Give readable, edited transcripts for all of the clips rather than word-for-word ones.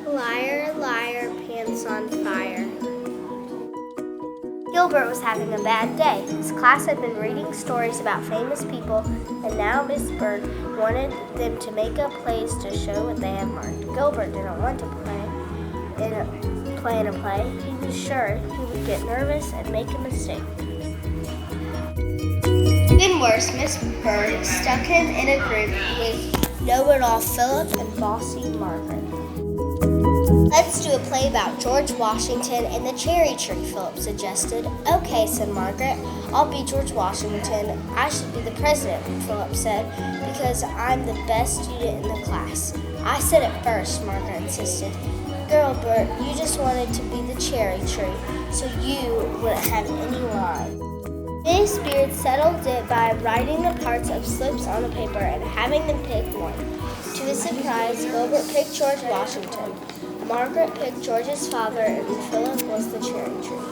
Liar, liar, pants on fire. Gilbert was having a bad day. His class had been reading stories about famous people, and now Miss Bird wanted them to make up plays to show what they had learned. Gilbert didn't want to play in a play. He was sure he would get nervous and make a mistake. Even worse, Miss Bird stuck him in a group with know-it-all Philip and bossy Margaret. Let's do a play about George Washington and the cherry tree, Philip suggested. Okay, said Margaret. I'll be George Washington. I should be the president, Philip said, because I'm the best student in the class. I said it first, Margaret insisted. Gilbert, you just wanted to be the cherry tree, so you wouldn't have any lines. Miss Beard settled it by writing the parts of slips on the paper and having them pick one. To his surprise, Gilbert picked George Washington. Margaret picked George's father, and Philip was the cherry tree.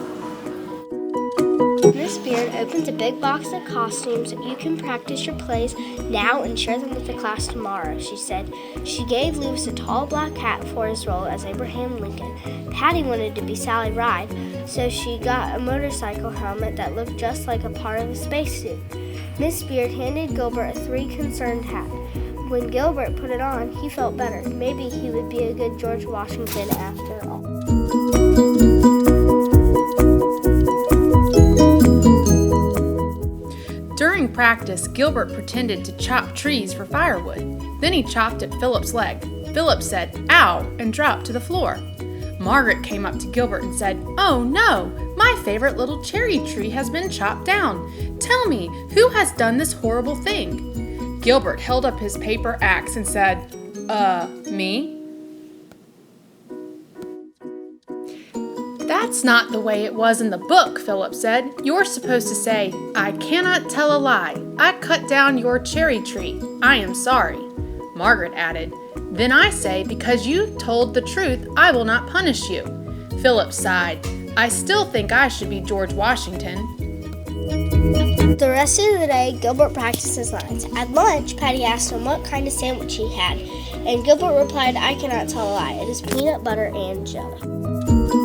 Miss Beard opened a big box of costumes. You can practice your plays now and share them with the class tomorrow, she said. She gave Louis a tall black hat for his role as Abraham Lincoln. Patty wanted to be Sally Ride, so she got a motorcycle helmet that looked just like a part of a spacesuit. Miss Beard handed Gilbert a three-concerned hat. When Gilbert put it on, he felt better. Maybe he would be a good George Washington after all. During practice, Gilbert pretended to chop trees for firewood. Then he chopped at Philip's leg. Philip said, "Ow," and dropped to the floor. Margaret came up to Gilbert and said, "Oh no, my favorite little cherry tree has been chopped down. Tell me, who has done this horrible thing?" Gilbert held up his paper axe and said, Me?" "That's not the way it was in the book," Philip said. "You're supposed to say, 'I cannot tell a lie. I cut down your cherry tree. I am sorry.'" Margaret added, "Then I say, because you told the truth, I will not punish you." Philip sighed. "I still think I should be George Washington." The rest of the day, Gilbert practiced his lines. At lunch, Patty asked him what kind of sandwich he had, and Gilbert replied, "I cannot tell a lie. It is peanut butter and jelly."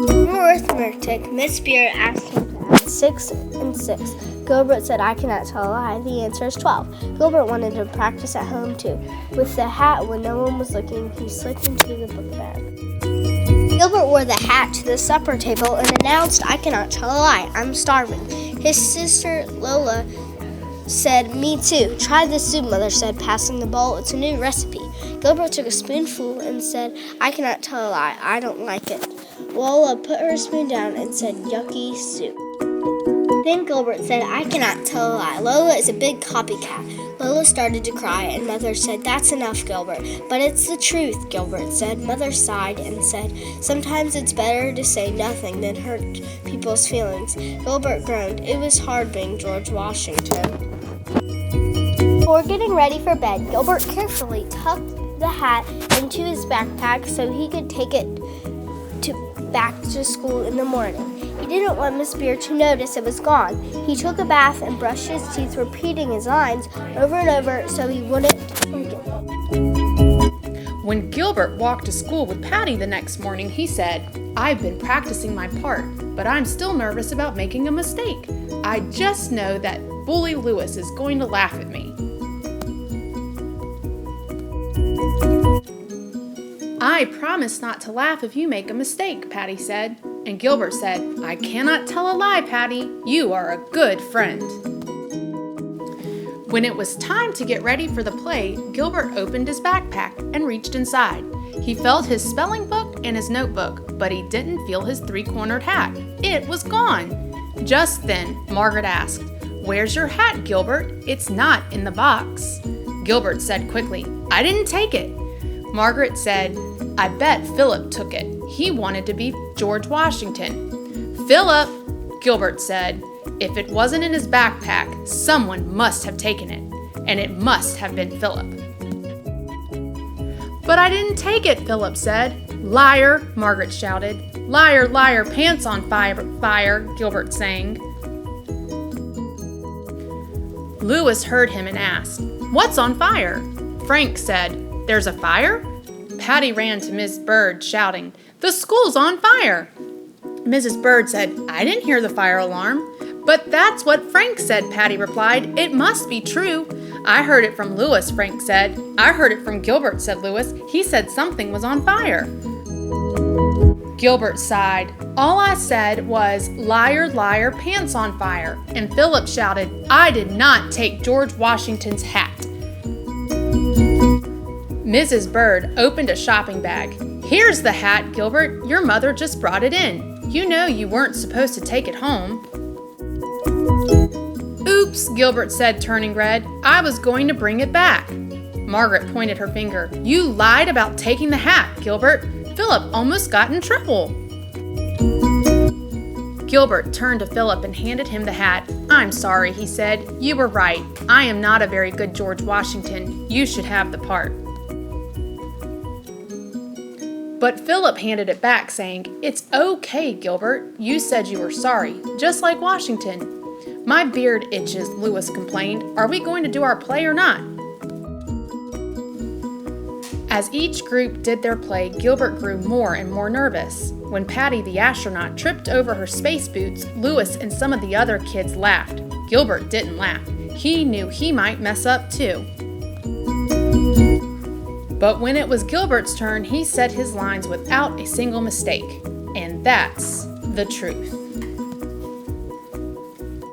In arithmetic, Miss Beard asked him to add 6 and 6. Gilbert said, "I cannot tell a lie. The answer is 12. Gilbert wanted to practice at home too. With the hat, when no one was looking, he slipped into the book bag. Gilbert wore the hat to the supper table and announced, "I cannot tell a lie. I'm starving." His sister Lola said, "Me too. Try this soup," Mother said, passing the bowl. "It's a new recipe." Gilbert took a spoonful and said, "I cannot tell a lie. I don't like it." Lola put her spoon down and said, "Yucky soup." Then Gilbert said, "I cannot tell a lie. Lola is a big copycat." Lola started to cry, and Mother said, "That's enough, Gilbert." "But it's the truth," Gilbert said. Mother sighed and said, "Sometimes it's better to say nothing than hurt people's feelings." Gilbert groaned. It was hard being George Washington. Before getting ready for bed, Gilbert carefully tucked the hat into his backpack so he could take it back to school in the morning. He didn't want Miss Beard to notice it was gone. He took a bath and brushed his teeth, repeating his lines over and over so he wouldn't forget them. When Gilbert walked to school with Patty the next morning, he said, "I've been practicing my part, but I'm still nervous about making a mistake. I just know that Bully Louis is going to laugh at me." "I promise not to laugh if you make a mistake," Patty said. And Gilbert said, "I cannot tell a lie, Patty. You are a good friend." When it was time to get ready for the play, Gilbert opened his backpack and reached inside. He felt his spelling book and his notebook, but he didn't feel his three-cornered hat. It was gone. Just then, Margaret asked, "Where's your hat, Gilbert? It's not in the box." Gilbert said quickly, "I didn't take it." Margaret said, "I bet Philip took it. He wanted to be George Washington." "Philip," Gilbert said, "if it wasn't in his backpack, someone must have taken it, and it must have been Philip." "But I didn't take it," Philip said. "Liar," Margaret shouted. "Liar, liar, pants on fire," Gilbert sang. Louis heard him and asked, "What's on fire?" Frank said, "There's a fire?" Patty ran to Miss Bird, shouting, "The school's on fire!" Mrs. Bird said, "I didn't hear the fire alarm." "But that's what Frank said," Patty replied. "It must be true." "I heard it from Louis," Frank said. "I heard it from Gilbert," said Louis. "He said something was on fire." Gilbert sighed. "All I said was, 'Liar, liar, pants on fire.'" And Philip shouted, "I did not take George Washington's hat." Mrs. Bird opened a shopping bag. "Here's the hat, Gilbert. Your mother just brought it in. You know you weren't supposed to take it home." "Oops," Gilbert said, turning red. "I was going to bring it back." Margaret pointed her finger. "You lied about taking the hat, Gilbert. Philip almost got in trouble." Gilbert turned to Philip and handed him the hat. "I'm sorry," he said. "You were right. I am not a very good George Washington. You should have the part." But Philip handed it back, saying, "It's okay, Gilbert. You said you were sorry, just like Washington." "My beard itches," Louis complained. "Are we going to do our play or not?" As each group did their play, Gilbert grew more and more nervous. When Patty the astronaut tripped over her space boots, Louis and some of the other kids laughed. Gilbert didn't laugh. He knew he might mess up too. But when it was Gilbert's turn, he said his lines without a single mistake. And that's the truth.